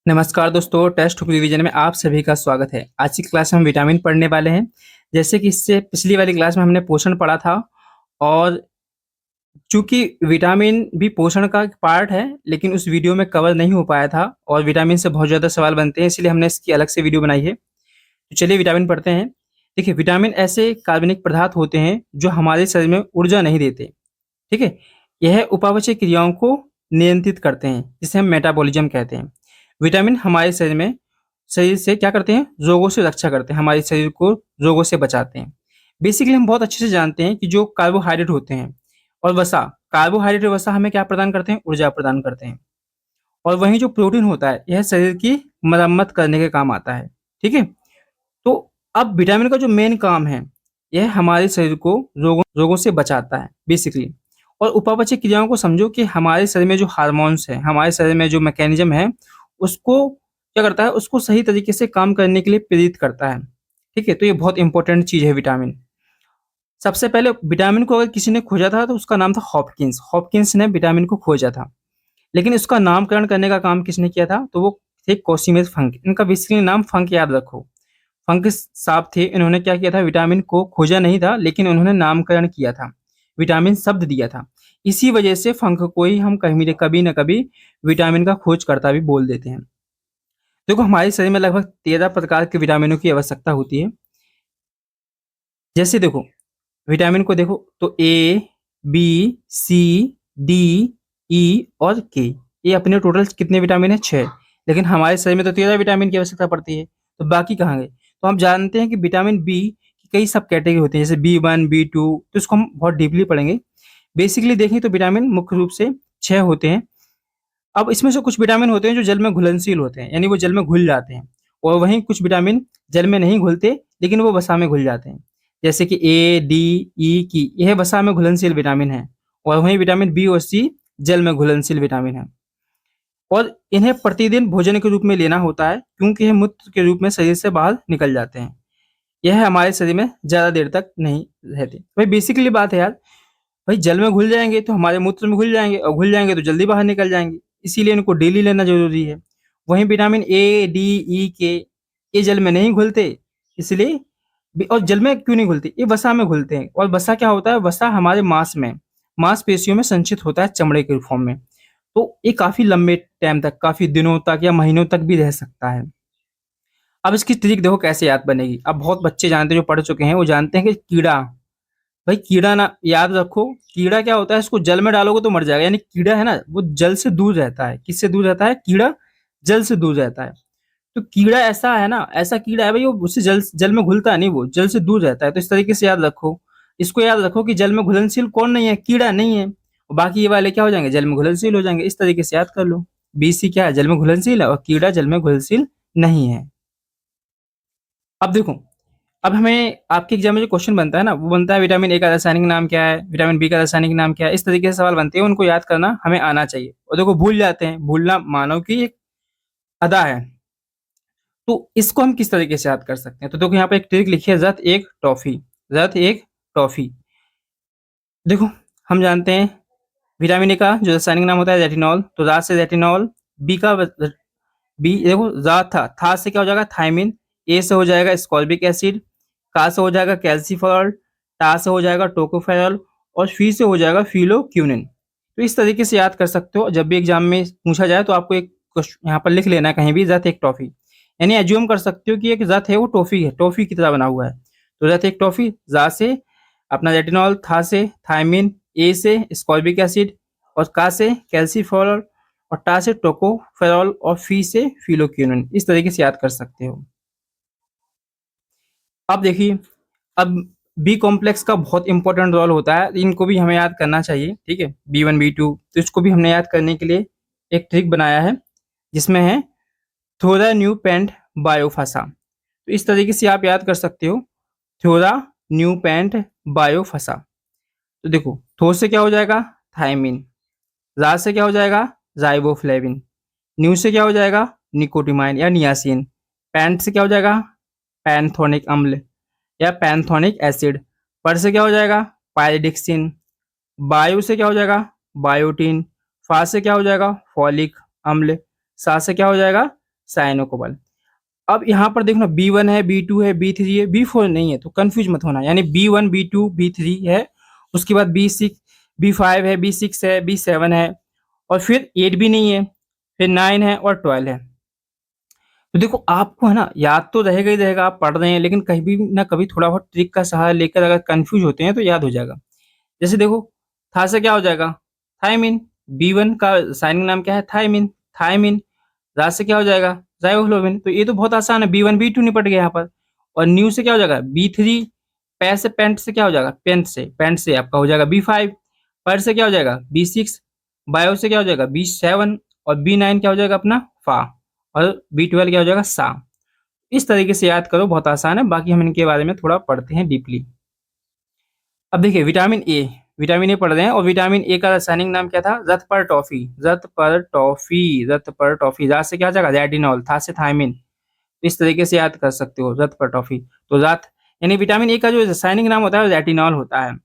नमस्कार दोस्तों, test book revision में आप सभी का स्वागत है। आज की क्लास में हम विटामिन पढ़ने वाले हैं। जैसे कि इससे पिछली वाली क्लास में हमने पोषण पढ़ा था और चूंकि विटामिन भी पोषण का एक पार्ट है, लेकिन उस वीडियो में कवर नहीं हो पाया था और विटामिन से बहुत ज़्यादा सवाल बनते हैं, इसलिए हमने इसकी अलग से वीडियो बनाई है। तो चलिए विटामिन पढ़ते हैं। देखिए, विटामिन ऐसे कार्बनिक पदार्थ होते हैं जो हमारे शरीर में ऊर्जा नहीं देते। ठीक है, यह उपापचय क्रियाओं को नियंत्रित करते हैं, जिसे हम मेटाबॉलिज्म कहते हैं। विटामिन हमारे शरीर से क्या करते हैं, रोगों से रक्षा करते हैं, हमारे शरीर को रोगों से बचाते हैं। बेसिकली हम बहुत अच्छे से जानते हैं कि जो कार्बोहाइड्रेट होते हैं और वसा, कार्बोहाइड्रेट और वसा हमें क्या प्रदान करते हैं, ऊर्जा प्रदान करते हैं। और वहीं जो प्रोटीन होता है, यह शरीर की मरम्मत करने के काम आता है। ठीक है, तो अब विटामिन का जो मेन काम है, यह हमारे शरीर को रोगों से बचाता है बेसिकली। और उपापचय क्रियाओं को समझो कि हमारे शरीर में जो हार्मोन्स है, हमारे शरीर में जो मैकेनिज्म है, उसको क्या करता है, उसको सही तरीके से काम करने के लिए प्रेरित करता है। ठीक है, तो ये बहुत इंपॉर्टेंट चीज है विटामिन। सबसे पहले विटामिन को अगर किसी ने खोजा था तो उसका नाम था हॉपकिंस। हॉपकिंस ने विटामिन को खोजा था, लेकिन इसका नामकरण करने का काम किसने किया था, तो वो थे कोसिमिस फंक। इनका बेसिकली नाम फंक याद रखो। फंक साहब थे, इन्होंने क्या किया था, विटामिन को खोजा नहीं था, लेकिन उन्होंने नामकरण किया था, विटामिन शब्द दिया था। इसी वजह से फंक को ही हम कभी न कभी विटामिन का खोजकर्ता भी बोल देते हैं। देखो, हमारे शरीर में लगभग 13 प्रकार के विटामिनों की आवश्यकता होती है। जैसे देखो, विटामिन को देखो तो ए, बी, सी, डी, ई और के, ये अपने टोटल कितने विटामिन है, 6। लेकिन हमारे शरीर में तो 13 विटामिन की आवश्यकता पड़ती है, तो बाकी कहाँ गए। तो हम जानते हैं कि विटामिन बी की कई सब कैटेगरी होती है, जैसे B1, B2, तो इसको हम बहुत डीपली पढ़ेंगे। बेसिकली देखें तो विटामिन मुख्य रूप से 6 होते हैं। अब इसमें से कुछ विटामिन होते हैं जो जल में घुलनशील होते हैं, यानी वो जल में घुल जाते हैं, और वहीं कुछ विटामिन जल में नहीं घुलते, लेकिन वो वसा में घुल जाते हैं। जैसे कि ए, डी, ई की, यह वसा में घुलनशील विटामिन है, और वहीं विटामिन बी और सी जल में घुलनशील विटामिन है। और इन्हें प्रतिदिन भोजन के रूप में लेना होता है, क्योंकि यह मूत्र के रूप में शरीर से बाहर निकल जाते हैं। यह हमारे शरीर में ज्यादा देर तक नहीं रहते। भाई बेसिकली बात है यार, भाई जल में घुल जाएंगे तो हमारे मूत्र में घुल जाएंगे, और घुल जाएंगे तो जल्दी बाहर निकल जाएंगे, इसीलिए इनको डेली लेना जरूरी है। वहीं विटामिन ए, डी, ई के, ये जल में नहीं घुलते, इसलिए और जल में क्यों नहीं घुलते, ये वसा में घुलते हैं। और वसा क्या होता है, वसा हमारे मांसपेशियों में संचित होता है चमड़े के फॉर्म में। तो ये काफी लंबे टाइम तक, काफी दिनों तक या महीनों तक भी रह सकता है। अब इसकी ट्रिक देखो कैसे याद बनेगी। अब बहुत बच्चे जानते हैं, जो पढ़ चुके हैं वो जानते हैं कि कीड़ा, भाई कीड़ा ना याद रखो। कीड़ा क्या होता है, इसको जल में डालोगे तो मर जाएगा। यानी कीड़ा है ना, वो जल से दूर रहता है। किससे दूर रहता है, कीड़ा जल से दूर रहता है। तो कीड़ा ऐसा है ना, ऐसा कीड़ा है भाई, वो उससे जल में घुलता नहीं, वो जल से दूर रहता है। तो इस तरीके से याद रखो, इसको याद रखो कि जल में घुलनशील कौन नहीं है, कीड़ा नहीं है। और बाकी ये वाले क्या हो जाएंगे, जल में घुलनशील हो जाएंगे। इस तरीके से याद कर लो। BC क्या है, जल में घुलनशील है, और कीड़ा जल में घुलनशील नहीं है। अब देखो, अब हमें आपके एग्जाम में जो क्वेश्चन बनता है ना, वो बनता है विटामिन ए का रासायनिक नाम क्या है, विटामिन बी का रासायनिक नाम क्या है। इस तरीके से सवाल बनते हैं, उनको याद करना हमें आना चाहिए। और देखो, भूल जाते हैं, भूलना मानव की एक अदा है। तो इसको हम किस तरीके से याद कर सकते हैं, तो देखो यहाँ पे एक ट्रिक लिखी है, रत एक टॉफी। रत एक टॉफी। देखो, हम जानते हैं विटामिन ए का जो रासायनिक नाम होता है रेटिनॉल, तो रा से रेटिनॉल। बी का बी देखो, रा था से क्या हो जाएगा, थायमिन। ए से हो जाएगा स्कॉर्बिक एसिड। का से हो जाएगा कैल्सीफेरॉल। टा से हो जाएगा टोकोफेरॉल। और फी से हो जाएगा फिलोक्यूनिन। तो इस तरीके से याद कर सकते हो। जब भी एग्जाम में पूछा जाए तो आपको एक यहाँ पर लिख लेना कहीं भी, रथ एक टॉफी। यानी एज्यूम कर सकते हो कि एक रथ है, वो टॉफी है, टॉफी की तरह बना हुआ है। तो रथ एक टॉफी, रा से अपना रेटिनॉल, था से थायमिन, ए से स्कॉर्बिक एसिड, और का से कैल्सीफेरॉल, और टा से टोकोफेरॉल, और फी से फिलोक्यूनिन। इस तरीके से याद कर सकते हो। अब देखिए, अब बी कॉम्प्लेक्स का बहुत इंपॉर्टेंट रोल होता है, इनको भी हमें याद करना चाहिए। ठीक है, B1, B2, तो इसको भी हमने याद करने के लिए एक ट्रिक बनाया है, जिसमें है थोड़ा न्यू पेंट बायोफासा। तो इस तरीके से आप याद कर सकते हो, थोड़ा न्यू पेंट बायोफासा। तो देखो, थो से क्या हो जाएगा, थायमिन। रा से क्या हो जाएगा, राइबोफ्लेविन। न्यू से क्या हो जाएगा, निकोटिमाइन या नियासिन। पैंट से क्या हो जाएगा, पैंथोनिक अम्ल या पैंथोनिक एसिड। पर से क्या हो जाएगा, पायरिडिक्सिन। बायो से क्या हो जाएगा, बायोटीन। फा से क्या हो जाएगा, फॉलिक अम्ल। सा से क्या हो जाएगा, साइनोकोबाल्ट। अब यहाँ पर देखो ना, B1 है, B2 है, B3 है, B4 नहीं है, तो कंफ्यूज मत होना। यानी B1 B2 B3 है, उसके बाद B6 B5 है, B6 है, B7 है, और फिर 8 भी नहीं है, फिर 9 है और 12 है। तो देखो आपको है ना, याद तो रहेगा ही रहेगा, आप पढ़ रहे हैं, लेकिन कहीं भी ना कभी थोड़ा बहुत ट्रिक का सहारा लेकर अगर कंफ्यूज होते हैं तो याद हो जाएगा। जैसे देखो, था से क्या हो जाएगा, थायमिन। B1 का साइनिंग नाम क्या है, थायमिन। थायमिन। रा से क्या हो जाएगा, राइबोफ्लाविन। तो ये तो बहुत आसान है, B1 B2 निपट गया यहाँ पर। और न्यू से क्या हो जाएगा, B3। पै से पेंट से क्या हो जाएगा, पेंट से आपका हो जाएगा B5। पर से क्या हो जाएगा, B6। बायो से क्या हो जाएगा, B7। और B9 क्या हो जाएगा अपना, फा। और B12 क्या हो जाएगा, सा। इस तरीके से याद करो, बहुत आसान है। बाकी हम इनके बारे में थोड़ा पढ़ते हैं डीपली। अब देखिए विटामिन ए, विटामिन ए पढ़ रहे हैं, और विटामिन ए का रासायनिक नाम क्या था, रथ पर टॉफी। रथ पर टॉफी, रथ पर टॉफी। रा से क्या हो जाएगा, रेटिनॉल। था से थायमिन। इस तरीके से याद कर सकते हो, रथ पर टॉफी। तो रथ, यानी विटामिन ए का जो रासायनिक नाम होता है रेटिनॉल होता है।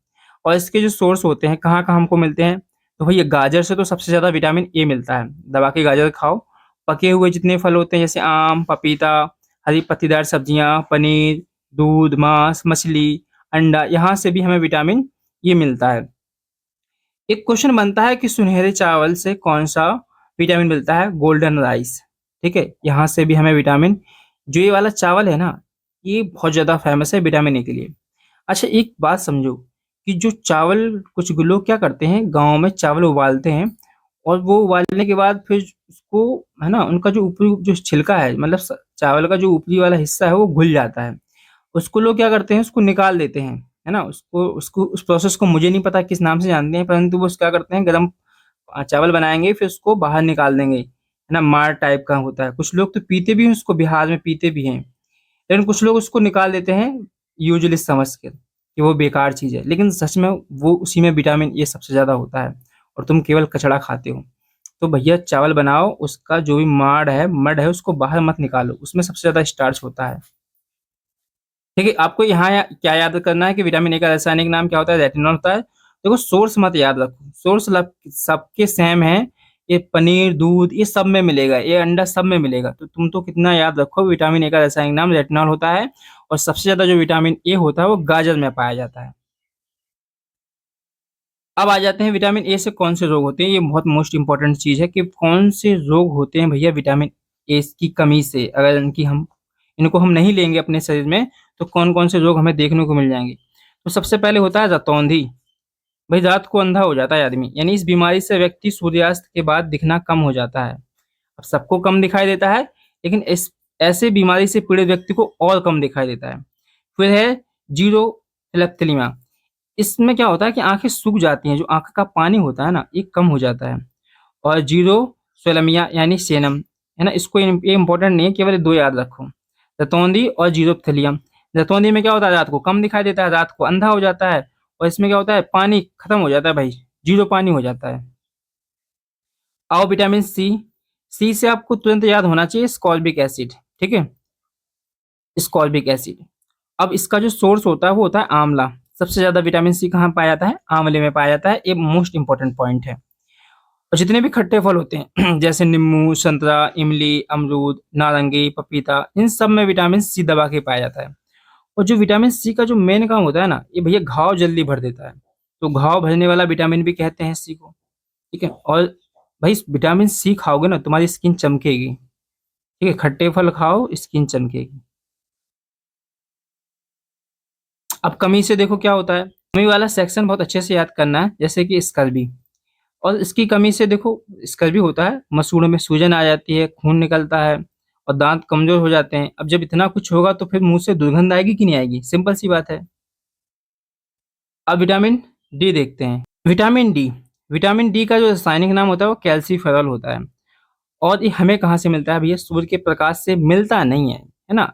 और इसके जो सोर्स होते हैं, कहाँ कहाँ हमको मिलते हैं, तो भैया गाजर से तो सबसे ज्यादा विटामिन ए मिलता है। दबा के गाजर खाओ। पके हुए जितने फल होते हैं, जैसे आम, पपीता, हरी पत्तीदार सब्जियां, पनीर, दूध, मांस, मछली, अंडा, यहाँ से भी हमें विटामिन ये मिलता है। एक क्वेश्चन बनता है कि सुनहरे चावल से कौन सा विटामिन मिलता है, गोल्डन राइस। ठीक है, यहाँ से भी हमें विटामिन, जो ये वाला चावल है ना, ये बहुत ज्यादा फेमस है विटामिन ए के लिए। अच्छा एक बात समझो, कि जो चावल, कुछ लोग क्या करते हैं गाँव में, चावल उबालते हैं, और वो उबालने के बाद फिर उसको, है ना, उनका जो ऊपरी जो छिलका है, मतलब चावल का जो ऊपरी वाला हिस्सा है वो घुल जाता है। उसको लोग क्या करते हैं, उसको निकाल देते हैं, है ना। उसको उसको उस प्रोसेस को मुझे नहीं पता किस नाम से जानते हैं, परंतु वो क्या करते हैं, गरम चावल बनाएंगे, फिर उसको बाहर निकाल देंगे, है ना। मार टाइप का होता है। कुछ लोग तो पीते भी हैं उसको, बिहार में पीते भी हैं, लेकिन कुछ लोग उसको निकाल देते हैं यूजुअली समझ कर कि वो बेकार चीज है, लेकिन सच में वो, उसी में विटामिन ए सबसे ज्यादा होता है, और तुम केवल कचड़ा खाते हो। तो भैया चावल बनाओ, उसका जो भी माड़ है, मड है, उसको बाहर मत निकालो, उसमें सबसे ज्यादा स्टार्च होता है। ठीक है, आपको यहाँ क्या याद करना है कि विटामिन ए का रासायनिक नाम क्या होता है, रेटिनॉल होता है। देखो सोर्स मत याद रखो, सोर्स सबके सेम है। ये पनीर, दूध, ये सब में मिलेगा, ये अंडा सब में मिलेगा। तो तुम तो कितना याद रखो, विटामिन ए का रासायनिक नाम रेटिनॉल होता है। और सबसे ज्यादा जो विटामिन ए होता है वो गाजर में पाया जाता है। अब आ जाते हैं विटामिन ए से कौन से रोग होते हैं। ये बहुत मोस्ट इंपॉर्टेंट चीज है कि कौन से रोग होते हैं भैया विटामिन ए की कमी से। अगर इनको हम नहीं लेंगे अपने शरीर में, तो कौन कौन से रोग हमें देखने को मिल जाएंगे। तो सबसे पहले होता है रतौंधी। भाई रात को अंधा हो जाता है आदमी, यानी इस बीमारी से व्यक्ति सूर्यास्त के बाद दिखना कम हो जाता है। अब सबको कम दिखाई देता है, लेकिन इस ऐसे बीमारी से पीड़ित व्यक्ति को और कम दिखाई देता है। फिर है जीरो फिलेप्थिलीमा। इसमें क्या होता है कि आंखें सूख जाती हैं, जो आंख का पानी होता है ना, ये कम हो जाता है। और जीरो सोलमिया यानी सेनम, है ना। इसको ये इंपॉर्टेंट नहीं है, केवल दो याद रखो, रतौंधी और जीरोप्थिलियम। रतौंधी में क्या होता है, रात को कम दिखाई देता है, रात को अंधा हो जाता है। और इसमें क्या होता है, पानी खत्म हो जाता है भाई, जीरो पानी हो जाता है। आओ विटामिन सी। सी से आपको तुरंत याद होना चाहिए स्कॉर्बिक एसिड। ठीक है, स्कॉर्बिक एसिड। अब इसका जो सोर्स होता है वो होता है आंवला। सबसे ज्यादा विटामिन सी कहाँ पाया जाता है, आंवले में पाया जाता है। ये मोस्ट इंपॉर्टेंट पॉइंट है। और जितने भी खट्टे फल होते हैं जैसे नींबू, संतरा, इमली, अमरूद, नारंगी, पपीता, इन सब में विटामिन सी दबा के पाया जाता है। और जो विटामिन सी का जो मेन काम होता है ना, ये भैया घाव जल्दी भर देता है। तो घाव भरने वाला विटामिन भी कहते हैं सी को। ठीक है, और भाई विटामिन सी खाओगे ना, तुम्हारी स्किन चमकेगी। ठीक है, खट्टे फल खाओ, स्किन चमकेगी। अब कमी से देखो क्या होता है। कमी वाला सेक्शन बहुत अच्छे से याद करना है, जैसे कि स्कर्वी। और इसकी कमी से देखो, स्कर्वी होता है, मसूड़ों में सूजन आ जाती है, खून निकलता है, और दांत कमजोर हो जाते हैं। अब जब इतना कुछ होगा तो फिर मुंह से दुर्गंध आएगी कि नहीं आएगी, सिंपल सी बात है। अब विटामिन डी देखते हैं। विटामिन डी, विटामिन डी का जो रासायनिक नाम होता है वो कैल्सीफेरॉल होता है। और ये हमें कहाँ से मिलता है भैया, सूर्य के प्रकाश से मिलता नहीं है ना।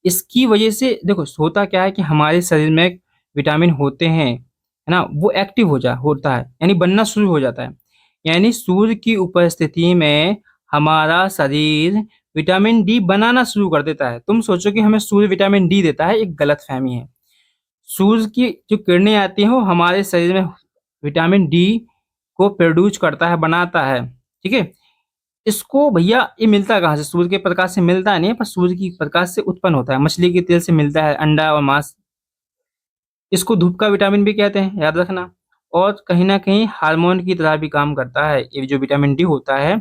इसकी वजह से देखो होता क्या है कि हमारे शरीर में विटामिन होते हैं, है ना, वो एक्टिव होता है, यानी बनना शुरू हो जाता है। यानी सूर्य की उपस्थिति में हमारा शरीर विटामिन डी बनाना शुरू कर देता है। तुम सोचो कि हमें सूर्य विटामिन डी देता है, एक गलत फहमी है। सूर्य की जो किरणें आती हैं वो हमारे शरीर में विटामिन डी को प्रोड्यूस करता है, बनाता है। ठीक है, इसको भैया ये मिलता कहाँ से? सूर्य के प्रकाश से मिलता नहीं है, पर सूर्य की प्रकाश से उत्पन्न होता है। मछली के तेल से मिलता है, अंडा और मांस। इसको धूप का विटामिन भी कहते हैं, याद रखना। और कहीं न कहीं हार्मोन की तरह भी काम करता है। ये जो विटामिन डी होता है,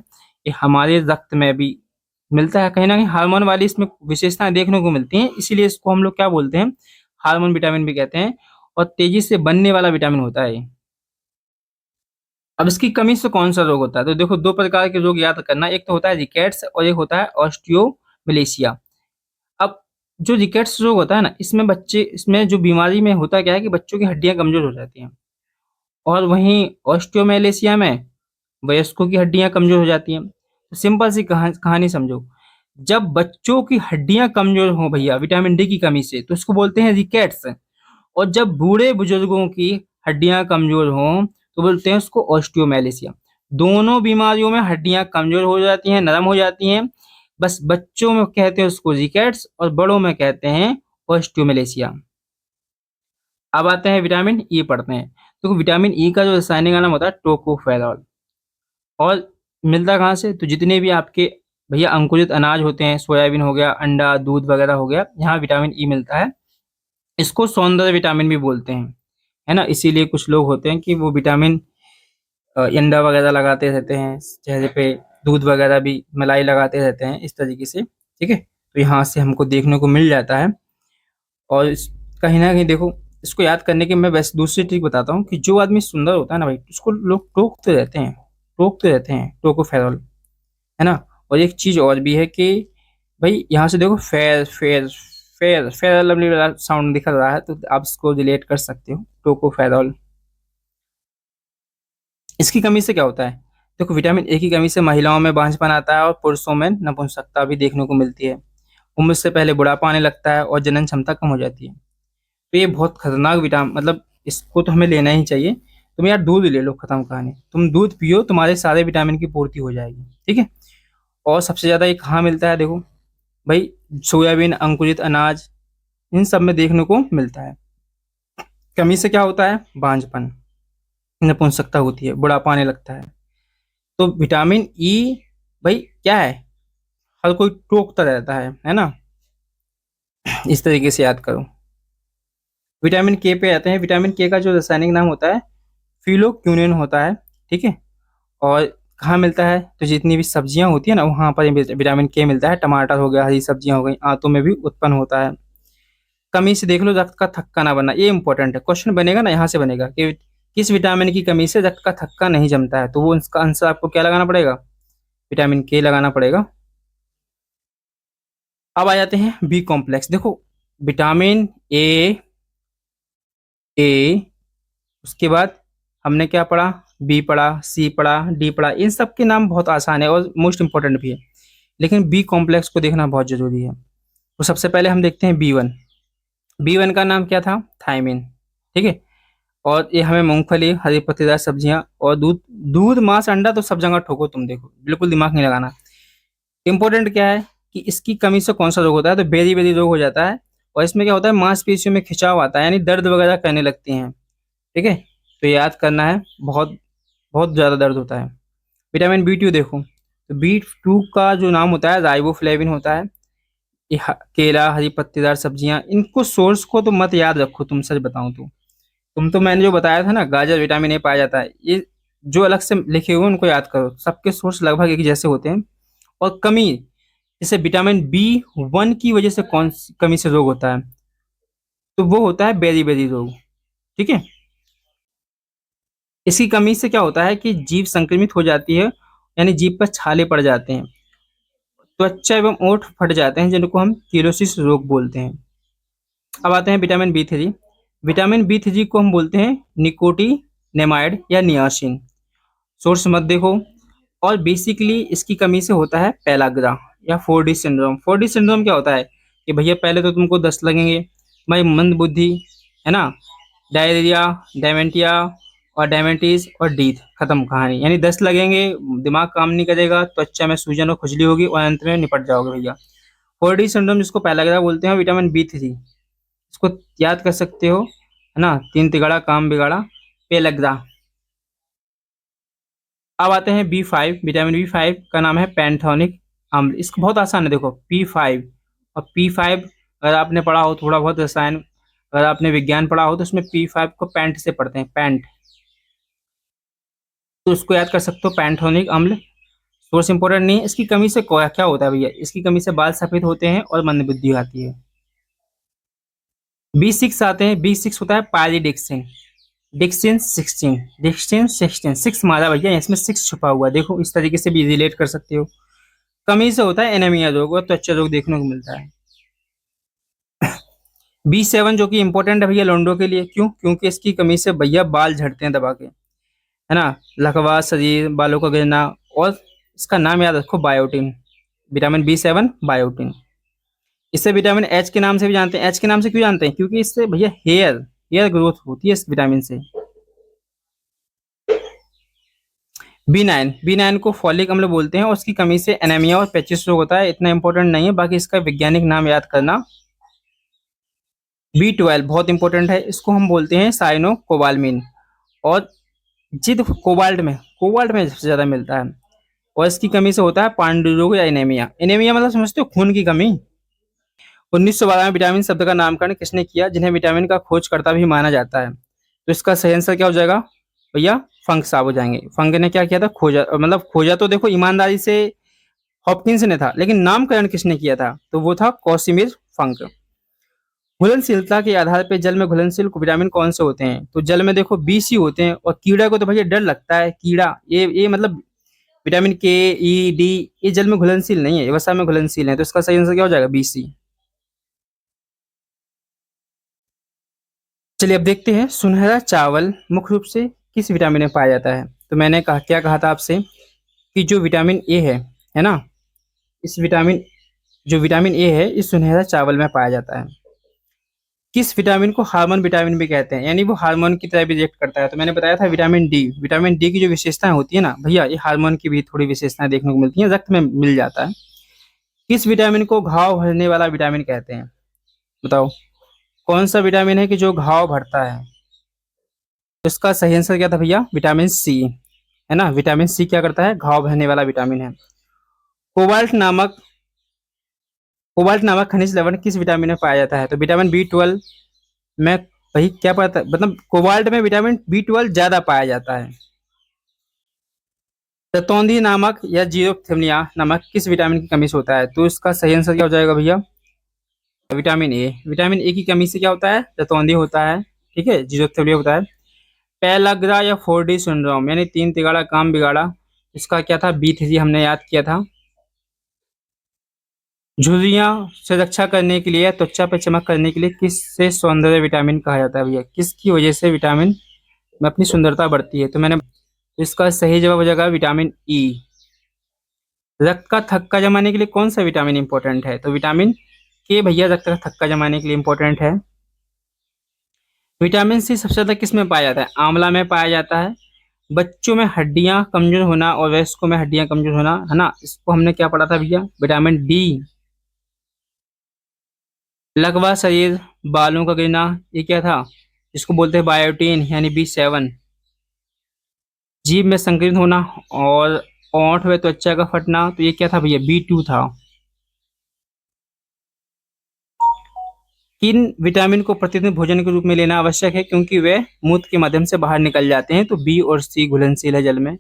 ये हमारे रक्त में भी मिलता है। कहीं न कहीं हार्मोन वाली इसमें विशेषताएँ देखने को मिलती हैं, इसीलिए इसको हम लोग क्या बोलते हैं? हार्मोन विटामिन भी कहते हैं, और तेज़ी से बनने वाला विटामिन होता है ये। अब इसकी कमी से कौन-सा रोग होता है? तो देखो 2 प्रकार के रोग याद करना, एक तो होता है रिकेट्स और एक होता है ऑस्टियोमैलेशिया। अब जो रिकेट्स रोग होता है ना, इसमें जो बीमारी में होता क्या है कि बच्चों की हड्डियाँ कमज़ोर हो जाती हैं, और वहीं ऑस्टियोमैलेशिया में वयस्कों की हड्डियाँ कमज़ोर हो जाती हैं। तो सिंपल सी कहानी समझो, जब बच्चों की हड्डियाँ कमज़ोर हों भैया विटामिन डी की कमी से, तो इसको बोलते हैं रिकेट्स। और जब बूढ़े-बुजुर्गों की हड्डियाँ कमज़ोर हों, तो बोलते हैं उसको ऑस्टियोमैलेशिया। दोनों बीमारियों में हड्डियाँ कमज़ोर हो जाती हैं, नरम हो जाती हैं। बस बच्चों में कहते हैं उसको रिकेट्स और बड़ों में कहते हैं ऑस्टियोमैलेशिया। अब आते हैं विटामिन ई पढ़ते हैं। तो विटामिन ई का जो रासायनिक नाम होता है टोकोफेरॉल। और मिलता कहाँ से? तो जितने भी आपके भैया अंकुरित अनाज होते हैं, सोयाबीन हो गया, अंडा, दूध वगैरह हो गया, यहाँ विटामिन ई मिलता है। इसको सौंदर्य विटामिन भी बोलते हैं, है ना? इसीलिए कुछ लोग होते हैं कि वो विटामिन अंडा वगैरह लगाते रहते हैं चेहरे पे, दूध वगैरह भी मलाई लगाते रहते हैं इस तरीके से, ठीक है? तो यहाँ से हमको देखने को मिल जाता है। और कहीं ना कहीं देखो, इसको याद करने की मैं बस दूसरी ट्रिक बताता हूँ कि जो आदमी सुंदर होता है ना भाई, उसको लोग टोकते रहते हैं टोकोफेरॉल, है ना? और एक चीज और भी है कि भाई यहाँ से देखो, fair fair fair fair lovely वाला साउंड दिख रहा है, तो आप इसको रिलेट कर सकते हो टोकोफेरॉल। इसकी कमी से क्या होता है? देखो विटामिन ए की कमी से महिलाओं में बांझपन आता है और पुरुषों में नपुंसकता भी देखने को मिलती है। उम्र से पहले बुढ़ापा आने लगता है और जनन क्षमता कम हो जाती है। तो ये बहुत खतरनाक विटामिन, मतलब इसको तो हमें लेना ही चाहिए। तुम यार दूध ले लो, खत्म कहानी। तुम दूध पियो, तुम्हारे सारे विटामिन की पूर्ति हो जाएगी, ठीक है? और सबसे ज्यादा ये कहाँ मिलता है? देखो भाई, सोयाबीन, अंकुरित अनाज, इन सब में देखने को मिलता है। कमी से क्या होता है? बांझपन, नपुंसकता होती है, बुढ़ापा आने लगता है। तो विटामिन ई भाई क्या है? हर कोई टोकता रहता है ना? इस तरीके से याद करो। विटामिन के पे आते हैं। विटामिन के का जो रासायनिक नाम होता है फिलोक्यूनिन होता है, ठीक है? और कहाँ मिलता है? तो जितनी भी सब्जियां होती है ना, वहां पर ये विटामिन के मिलता है। टमाटर हो गया, हरी सब्जियां हो गई, आंतों में भी उत्पन्न होता है। कमी से देख लो, रक्त का थक्का ना बनना, ये इंपॉर्टेंट है। क्वेश्चन बनेगा ना, यहाँ से बनेगा कि किस विटामिन की कमी से रक्त का थक्का नहीं जमता है, तो वो इसका आंसर आपको क्या लगाना पड़ेगा? विटामिन के लगाना पड़ेगा। अब आ जाते हैं बी कॉम्प्लेक्स। देखो विटामिन ए, ए, उसके बाद हमने क्या पढ़ा? बी पढ़ा, सी पढ़ा, डी पढ़ा। इन सब के नाम बहुत आसान है और मोस्ट इंपॉर्टेंट भी है, लेकिन बी कॉम्प्लेक्स को देखना बहुत जरूरी है। तो सबसे पहले हम देखते हैं बी वन। बी वन का नाम क्या था? थायमिन, ठीक है? और ये हमें मूंगफली, हरी पत्तेदार सब्जियां और दूध, दूध, मांस, अंडा तो सब जगह ठोको तुम, देखो बिल्कुल दिमाग नहीं लगाना। इंपॉर्टेंट क्या है कि इसकी कमी से कौन सा रोग होता है? तो बेरी बेरी रोग हो जाता है। और इसमें क्या होता है? मांसपेशियों में खिंचाव आता है, यानी दर्द वगैरह करने लगती हैं, ठीक है? तो याद करना है, बहुत बहुत ज्यादा दर्द होता है। विटामिन बी टू देखो, तो बी टू का जो नाम होता है राइबोफ्लेविन होता है। ये केला, हरी पत्तेदार सब्जियां, इनको सोर्स को तो मत याद रखो, तुम सच बताऊं तो। तुम तो मैंने जो बताया था ना, गाजर विटामिन ए पाया जाता है, ये जो अलग से लिखे हुए हैं उनको याद करो। सबके सोर्स लगभग एक जैसे होते हैं। और कमी, जैसे विटामिन बी वन की वजह से कौन सी कमी से रोग होता है? तो वो होता है बेरी बेरी रोग, ठीक है? इसकी कमी से क्या होता है कि जीभ संक्रमित हो जाती है, यानी जीभ पर छाले पड़ जाते हैं, त्वचा एवं ओठ फट जाते हैं, जिनको हम किलोसिस रोग बोलते हैं। अब आते हैं vitamin B three. Vitamin B three को हम बोलते हैं निकोटिनेमाइड या नियासिन। सोर्स मत देखो। और बेसिकली इसकी कमी से होता है पेलाग्रा या 4D सिंड्रोम। 4D सिंड्रोम क्या होता है कि भैया पहले तो तुमको 10 लगेंगे, भाई मंद बुद्धि, है ना, डायरिया, डेमेंटिया और डायबिटीज और डीथ, खत्म कहानी। यानी 10 लगेंगे, दिमाग काम नहीं करेगा, त्वचा में सूजन और खुजली होगी और अंत में निपट जाओगे भैया। 4D सिंड्रोम जिसको पेलाग्रा बोलते हैं, विटामिन बी थ्री, इसको याद कर सकते हो, है ना? तीन तिगाड़ा काम बिगाड़ा, पेलाग्रा। अब आते हैं B5। विटामिन B5 का नाम है पैंथोनिक अम्ल। इसको बहुत आसान है, देखो P5 और P5 अगर आपने पढ़ा हो थोड़ा बहुत रसायन, अगर आपने विज्ञान पढ़ा हो तो उसमें P5 को पैंट से पढ़ते हैं, पैंट, तो उसको याद कर सकते हो पैंथोनिक अम्ल। सोर्स इंपॉर्टेंट नहीं है। इसकी कमी से क्या होता है भैया, इसकी कमी से बाल सफेद होते हैं और मंदबुद्धि आती है। B6 आते हैं। B6 होता है पायरिडिक्सिन, डिक्सिन 16, डिक्सिन 16, सिक्स मारा भैया, इसमें सिक्स छुपा हुआ है, देखो इस तरीके से भी रिलेट कर सकते हो। कमी से होता है एनीमिया रोग और त्वचा रोग देखने को मिलता है। B7 जो कि इंपॉर्टेंट है भैया लोंडो के लिए, क्यों? क्योंकि इसकी कमी से भैया बाल झड़ते हैं दबा के, है ना, लकवा, शरीर, बालों का गिरना। और इसका नाम याद रखो, बायोटिन, विटामिन B7 बायोटिन। इसे विटामिन एच के नाम से भी जानते हैं। एच के नाम से क्यों जानते हैं? क्योंकि इससे भैया हेयर हेयर ग्रोथ होती है इस विटामिन से। B9 को फॉलिक अम्ल बोलते हैं और उसकी कमी से एनीमिया और पेचिस रोग होता है। इतना इंपॉर्टेंट नहीं है, बाकी इसका वैज्ञानिक नाम याद करना। B12 बहुत इंपॉर्टेंट है, इसको हम बोलते हैं साइनो कोबालमिन। और जिद कोबाल्ट में सबसे ज्यादा मिलता है और इसकी कमी से होता है पांडु रोग या एनीमिया। एनीमिया मतलब समझते हो, खून की कमी। 1912 में विटामिन शब्द का नामकरण किसने किया, जिन्हें विटामिन का खोजकर्ता भी माना जाता है? तो इसका सही आंसर क्या हो जाएगा भैया? फंक साहब हो जाएंगे। फंक ने क्या किया था? खोजा, मतलब खोजा तो देखो ईमानदारी से हॉपकिंस ने था, लेकिन नामकरण किसने किया था? तो वो था कॉसिमिर फंक। घुलनशीलता के आधार पर जल में घुलनशील विटामिन कौन से होते हैं? तो जल में देखो BC होते हैं। और कीड़ा को तो भैया डर लगता है, कीड़ा, ये मतलब विटामिन K, E, D, ये जल में घुलनशील नहीं है, वसा में घुलनशील है। तो इसका सही आंसर क्या हो जाएगा? BC। चलिए अब देखते हैं, सुनहरा चावल मुख्य रूप से किस विटामिन में पाया जाता है? तो मैंने क्या कहा था आपसे कि जो विटामिन ए है ना, इस विटामिन जो विटामिन ए है इस सुनहरा चावल में पाया जाता है। किस विटामिन को हार्मोन विटामिन भी कहते हैं, यानी वो हार्मोन की तरह भी रिएक्ट करता है? तो मैंने बताया था विटामिन डी की जो विशेषताएं होती है ना भैया, ये हार्मोन की भी थोड़ी विशेषताएं देखने को मिलती हैं, रक्त में मिल जाता है। किस विटामिन को घाव भरने वाला विटामिन कहते हैं? बताओ कौन सा विटामिन है कि जो घाव भरता है? तो इसका सही आंसर क्या था भैया? विटामिन सी, है ना। विटामिन सी क्या करता है? घाव भरने वाला विटामिन है। कोबाल्ट नामक कोबाल्ट नामक खनिज लवण किस विटामिन में पाया जाता है? तो विटामिन B12 में, वही क्या पता, मतलब कोबाल्ट में विटामिन B12 ज्यादा पाया जाता है। रतौंधी नामक या जीरोथेमिया नामक किस विटामिन की कमी से होता है? तो इसका सही आंसर क्या हो जाएगा भैया? विटामिन ए की कमी से क्या होता है? रतौंधी होता है, ठीक है, जीरोथेमिया होता है। पेलाग्रा या 4D सिंड्रोम यानी तीन तिगाड़ा काम बिगाड़ा, इसका क्या था? B3 हमने याद किया था। झुर्रियां से रक्षा करने के लिए, त्वचा पे चमक करने के लिए किस से सौंदर्य विटामिन कहा जाता है भैया? किसकी वजह से विटामिन में अपनी सुंदरता बढ़ती है? तो मैंने, इसका सही जवाब हो जाएगा विटामिन ई। रक्त का थक्का जमाने के लिए कौन सा विटामिन इंपॉर्टेंट है? तो विटामिन के भैया रक्त का थक्का जमाने के लिए इंपॉर्टेंट है। विटामिन सी सबसे ज्यादा किस में पाया जाता है? आंवला में पाया जाता है। बच्चों में हड्डियां कमजोर होना और वयस्कों में हड्डियां कमजोर होना, है ना, इसको हमने क्या पढ़ा था भैया? Vitamin D. लकवा, शरीर, बालों का गिरना, ये क्या था? इसको बोलते हैं बायोटीन यानी B7। जीभ में संक्रमित होना और ओंठ व त्वचा का फटना, तो ये क्या था भैया? B2 था। किन विटामिन को प्रतिदिन भोजन के रूप में लेना आवश्यक है क्योंकि वे मूत्र के माध्यम से बाहर निकल जाते हैं? तो B और C घुलनशील है जल में।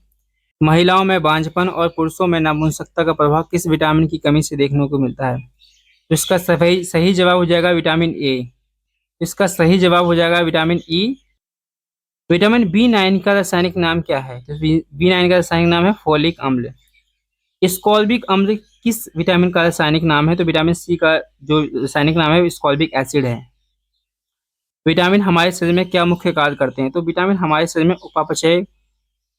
महिलाओं में बांझपन और पुरुषों में नपुंसकता का प्रभाव किस विटामिन की कमी से देखने को मिलता है? तो इसका सही सही जवाब हो जाएगा विटामिन ए। इसका सही जवाब हो जाएगा विटामिन ई। विटामिन B9 का रासायनिक नाम क्या है? तो B9 का रासायनिक नाम है फोलिक अम्ल। स्कॉल्बिक अम्ल किस विटामिन का रासायनिक नाम है? तो विटामिन सी का जो रासायनिक नाम है स्कॉल्बिक एसिड है। विटामिन हमारे शरीर में क्या मुख्य कार्य करते हैं? तो विटामिन हमारे शरीर में उपापचय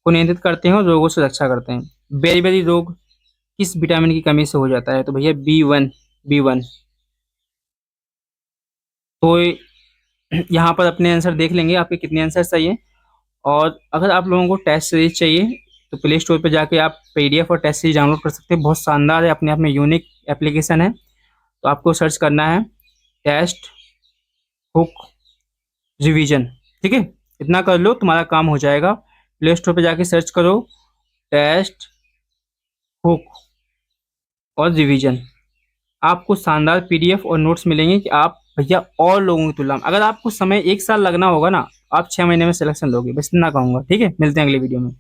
को नियंत्रित करते हैं और रोगों से रक्षा करते हैं। बेरी रोग किस विटामिन की कमी से हो जाता है? तो भैया B1। तो यहाँ पर अपने आंसर देख लेंगे आपके कितने आंसर सही है। और अगर आप लोगों को टेस्ट सीरीज चाहिए तो प्ले स्टोर पर जाके आप PDF और टेस्ट सीरीज डाउनलोड कर सकते हैं। बहुत शानदार है, अपने आप में यूनिक एप्लीकेशन है। तो आपको सर्च करना है टेस्ट बुक रिवीजन, ठीक है, इतना कर लो तुम्हारा काम हो जाएगा। प्ले स्टोर पे जाके सर्च करो टेस्ट, हुक और रिवीजन। आपको शानदार पीडीएफ और नोट्स मिलेंगे कि आप भैया और लोगों की तुलना में, अगर आपको समय 1 साल लगना होगा ना, आप 6 महीने में सिलेक्शन लोगे, बस इतना कहूंगा। ठीक है, मिलते हैं अगली वीडियो में।